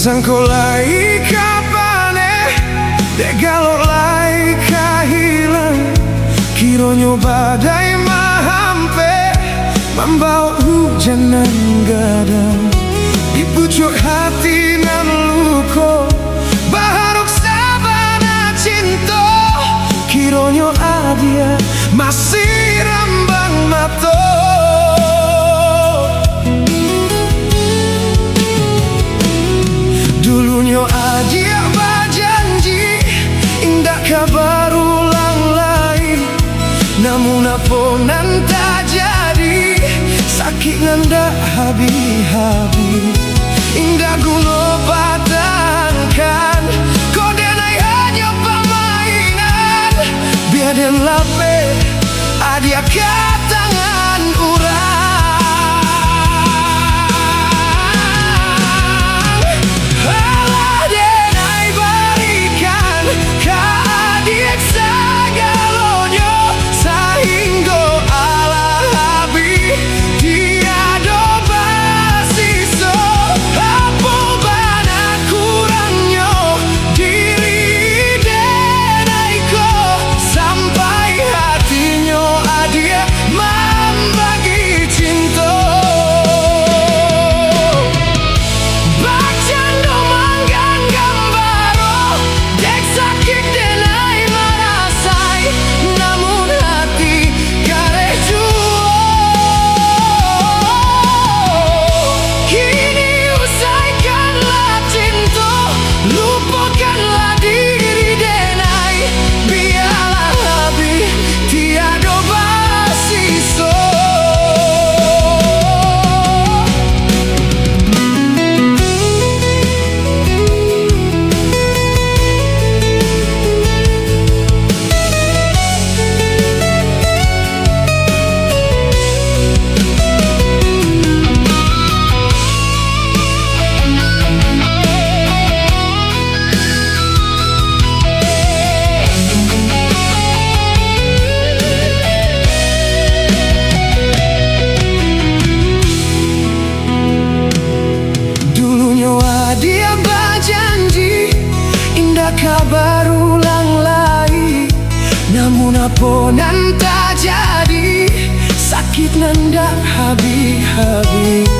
Sangkolai kapane degalolai kahilang, kironyo badai mahampe membawa hujan nan gadang di pucuk hati nan luko baharuk sabana cinta, kironyo adia masih rambang mato. Dulunya adia berjanji indah kabar ulang lagi, namun apa nan tak jadi, sakit nan dak habis-habis. Indah guna patahkan, kau denai hanya permainan, biar den lape adia ke tangan urang. Dia berjanji indah kabar ulang lagi, namun apa nan tak jadi, sakit nan dak habis-habis.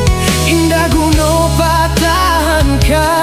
Indah guna patahkan